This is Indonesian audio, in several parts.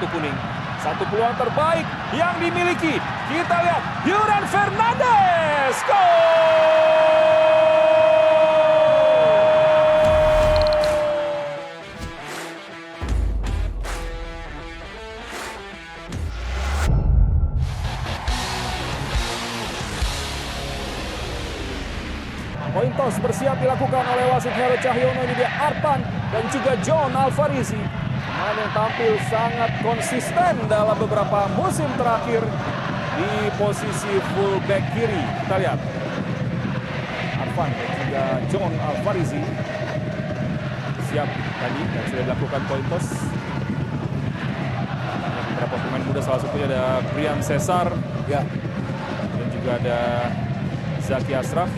kartu kuning. Satu peluang terbaik yang dimiliki. Kita lihat Yuran Fernandes. Gol! Poin toss bersiap dilakukan oleh wasit Heru Cahyono. Ini dia Arpan dan juga John Alvarizi. Pemain yang tampil sangat konsisten dalam beberapa musim terakhir di posisi fullback kiri. Kita lihat Arpan dan juga John Alvarizi siap tadi dan sudah dilakukan poin toss. Beberapa pemain muda, salah satunya ada Brian Cesar ya, dan juga ada Zaki Ashraf.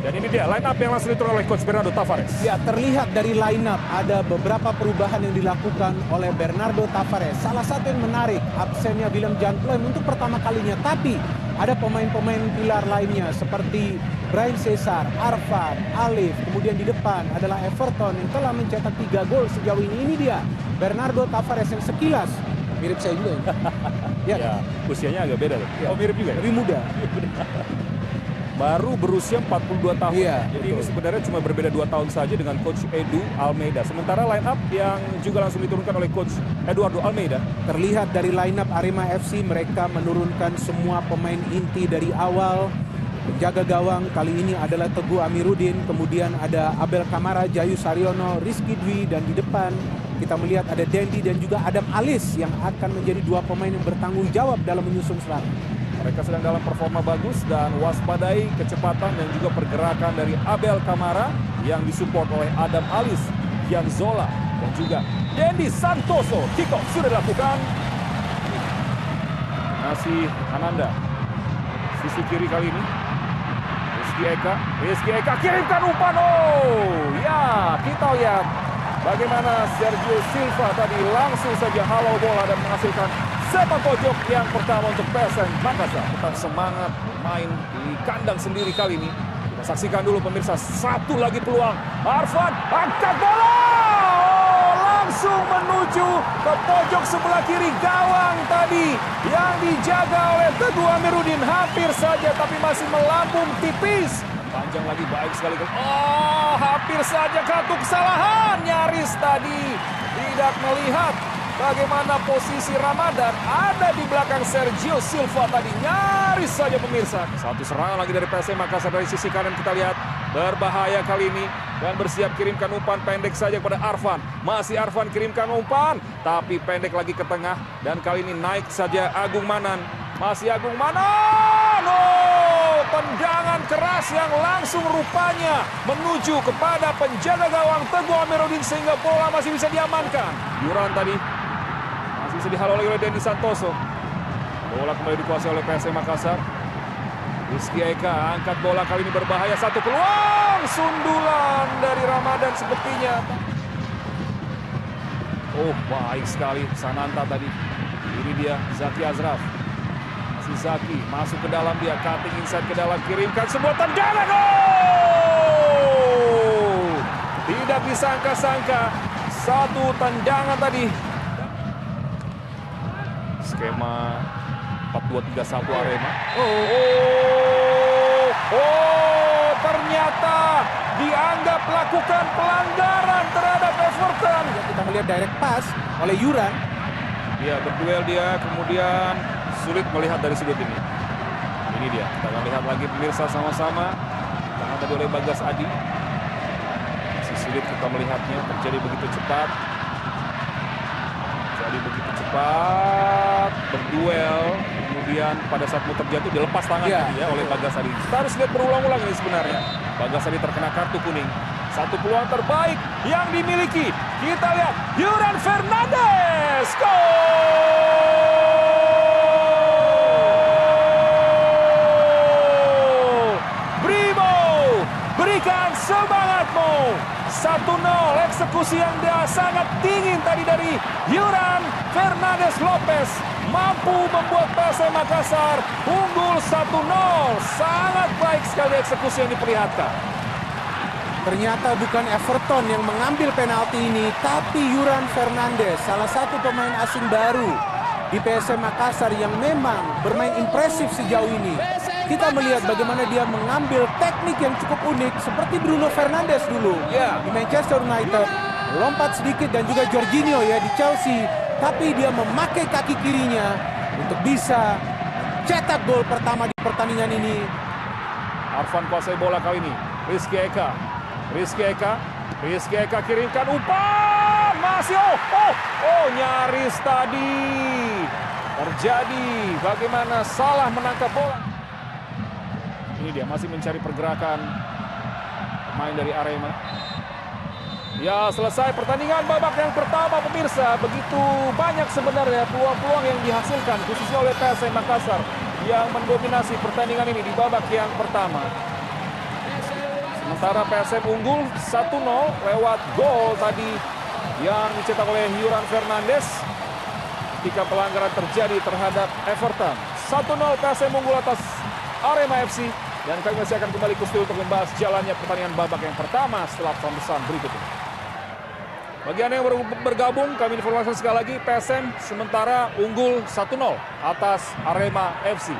Dan ini dia line up yang langsung diturunkan oleh Coach Bernardo Tavares. Ya, terlihat dari line up ada beberapa perubahan yang dilakukan oleh Bernardo Tavares. Salah satu yang menarik, absennya Willem Jan Pluim untuk pertama kalinya. Tapi ada pemain-pemain pilar lainnya seperti Brian Cesar, Arfan, Alif. Kemudian di depan adalah Everton yang telah mencetak 3 gol sejauh ini. Ini dia Bernardo Tavares yang sekilas mirip saya juga ya. Ya, usianya agak beda loh. Ya. Oh, mirip juga ya? Lebih muda. Baru berusia 42 tahun. Iya, Jadi betul. ini sebenarnya cuma berbeda 2 tahun saja dengan Coach Edu Almeida. Sementara line up yang juga langsung diturunkan oleh Coach Eduardo Almeida. Terlihat dari line up Arema FC, mereka menurunkan semua pemain inti dari awal. Penjaga gawang kali ini adalah Teguh Amiruddin, kemudian ada Abel Kamara, Jayu Saryono, Rizky Dwi, dan di depan kita melihat ada Dendi dan juga Adam Alis yang akan menjadi 2 pemain yang bertanggung jawab dalam menyusun serangan. Mereka sedang dalam performa bagus dan waspadai kecepatan dan juga pergerakan dari Abel Kamara yang disupport oleh Adam Alis, Gian Zola, dan juga Dendi Santoso. Kick off sudah dilakukan. Masih Ananda. Sisi kiri kali ini. Rizky Eka kirimkan umpan. Oh ya, kita lihat bagaimana Sergio Silva tadi langsung saja halau bola dan menghasilkan sepak pojok yang pertama untuk PSM Makassar. Tetap semangat main di kandang sendiri kali ini. Kita saksikan dulu pemirsa, satu lagi peluang. Arfan angkat bola. Oh, langsung menuju ke pojok sebelah kiri gawang tadi yang dijaga oleh Teguh Amiruddin. Hampir saja tapi masih melambung tipis. Panjang lagi, baik sekali. Oh, hampir saja kartu kesalahan. Nyaris tadi tidak melihat bagaimana posisi Ramadan ada di belakang Sergio Silva tadi. Nyaris saja pemirsa. Satu serangan lagi dari PSM Makassar dari sisi kanan, kita lihat. Berbahaya kali ini. Dan bersiap kirimkan umpan pendek saja kepada Arfan. Masih Arfan kirimkan umpan. Tapi pendek lagi ke tengah. Dan kali ini naik saja Agung Manan. Masih Agung Manan. Oh, tendangan keras yang langsung rupanya menuju kepada penjaga gawang Teguh Amiruddin sehingga bola masih bisa diamankan. Yuran tadi bisa dihalau oleh Dendi Santoso. Bola kembali dikuasai oleh PSM Makassar. Rizky Eka angkat bola kali ini berbahaya. Satu peluang, sundulan dari Ramadan sepertinya. Oh, baik sekali Sananta tadi. Ini dia Zaki Ashraf. Masih Zaki masuk ke dalam, dia cutting inside ke dalam, kirimkan sebuah tendangan. Oh! Tidak disangka-sangka satu tendangan tadi. Skema 4-2-3-1 Arema. Ternyata dianggap melakukan pelanggaran terhadap Everton. Ya, kita melihat direct pass oleh Yuran. Dia berduel dia, kemudian sulit melihat dari sudut ini. Ini dia, kita akan lihat lagi pemirsa sama-sama. Tangan tadi oleh Bagas Adi. Masih sulit kita melihatnya, terjadi begitu cepat. Berduel, kemudian pada saat mau terjatuh dilepas tangan ya oleh Bagas Adi. Kita harus lihat berulang-ulang ini sebenarnya. Bagas Adi terkena kartu kuning. Satu peluang terbaik yang dimiliki. Kita lihat Yuran Fernandes. Gol! Brimo, berikan semangatmu. 1-0, eksekusi yang sangat dingin tadi dari Yuran Fernandes Lopez mampu membuat PSM Makassar unggul 1-0. Sangat baik sekali eksekusi yang diperlihatkan. Ternyata bukan Everton yang mengambil penalti ini, tapi Yuran Fernandes, salah satu pemain asing baru di PSM Makassar yang memang bermain impresif sejauh ini. Kita melihat bagaimana dia mengambil teknik yang cukup unik seperti Bruno Fernandes dulu di Manchester United. Lompat sedikit dan juga Jorginho ya di Chelsea, tapi dia memakai kaki kirinya untuk bisa cetak gol pertama di pertandingan ini. Arfan kuasai bola kali ini. Rizky Eka kirimkan umpan, masih nyaris tadi terjadi. Bagaimana salah menangkap bola. Ini dia masih mencari pergerakan pemain dari Arema. Ya, selesai pertandingan babak yang pertama pemirsa. Begitu banyak sebenarnya peluang-peluang yang dihasilkan khususnya oleh PSM Makassar yang mendominasi pertandingan ini di babak yang pertama. Sementara PSM unggul 1-0 lewat gol tadi yang dicetak oleh Yuran Fernandes ketika pelanggaran terjadi terhadap Everton. 1-0 PSM unggul atas Arema FC, dan kami masih akan kembali ke studio untuk membahas jalannya pertandingan babak yang pertama setelah pesan berikut ini. Bagi Anda yang baru bergabung, kami informasikan sekali lagi, PSM sementara unggul 1-0 atas Arema FC.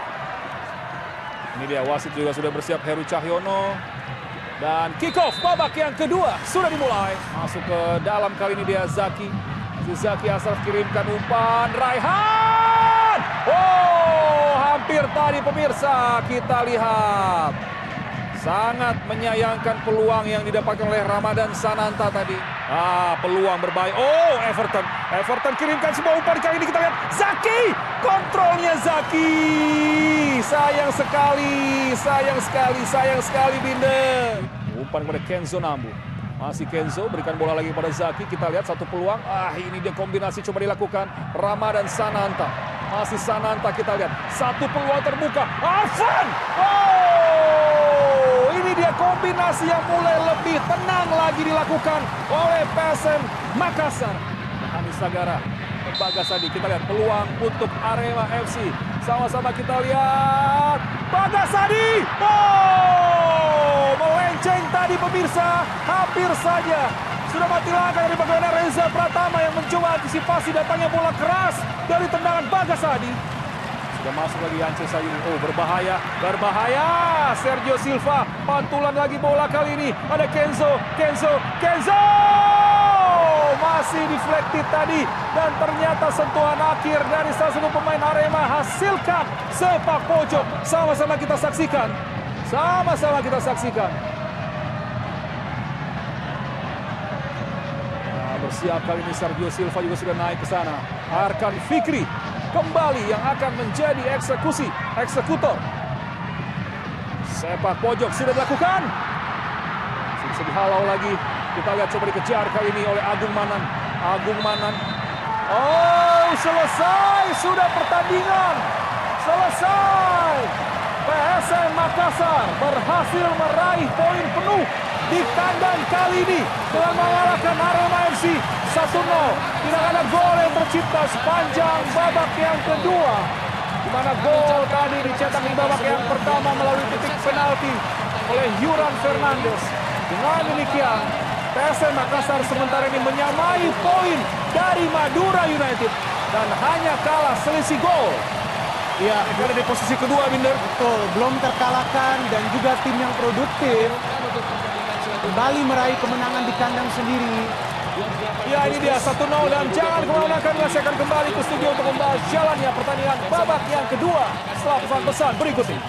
Ini dia, wasit juga sudah bersiap, Heru Cahyono. Dan kick off babak yang kedua sudah dimulai. Masuk ke dalam kali ini dia Zaki. Zaki Asraf kirimkan umpan, Raihan. Hampir tadi pemirsa kita lihat. Sangat menyayangkan peluang yang didapatkan oleh Ramadan Sananta tadi. Peluang berbahaya. Everton kirimkan sebuah umpan, kali ini kita lihat Zaki. Kontrolnya Zaki. Sayang sekali Binder. Umpan kepada Kenzo Nambu. Masih Kenzo, berikan bola lagi pada Zaki. Kita lihat satu peluang. Ini dia kombinasi coba dilakukan Ramadan Sananta. Masih Sananta, kita lihat satu peluang terbuka. Arfan. Ini dia kombinasi yang mulai lebih tenang lagi dilakukan oleh PSM Makassar. Hanis Sagara, Bagasadi, kita lihat peluang untuk Arema FC. Sama-sama kita lihat Bagasadi. Melenceng tadi pemirsa, hampir saja sudah mati langkah dari bagaimana Reza Pratama yang mencoba antisipasi datangnya bola keras dari tendangan Bagasadi. Sudah masuk lagi Yance Sayuni. Berbahaya. Sergio Silva, pantulan lagi bola kali ini. Ada Kenzo. Masih deflected tadi. Dan ternyata sentuhan akhir dari salah satu pemain Arema hasilkan sepak pojok. Sama-sama kita saksikan. Bersiap kali ini Sergio Silva juga sudah naik ke sana. Arkan Fikri kembali yang akan menjadi eksekutor. Sepak pojok sudah dilakukan. Bisa dihalau lagi. Kita lihat coba dikejar kali ini oleh Agung Manan. Selesai sudah pertandingan. PSM Makassar berhasil meraih poin penuh di kandang kali ini dengan mengalahkan Arema FC 1-0. Tidak ada gol yang tercipta sepanjang babak yang kedua, di mana gol tadi dicetak di babak yang pertama melalui titik penalti oleh Yuran Fernandes. Dengan demikian, PSM Makassar sementara ini menyamai poin dari Madura United dan hanya kalah selisih gol. Ya, ada di posisi kedua, Binder. Betul, belum terkalahkan dan juga tim yang produktif kembali meraih kemenangan di kandang sendiri. Ya, ini dia 1-0 dan jangan kemana-mana, kami masih akan kembali ke studio untuk membahas jalannya pertandingan babak yang kedua setelah pesan-pesan berikut ini.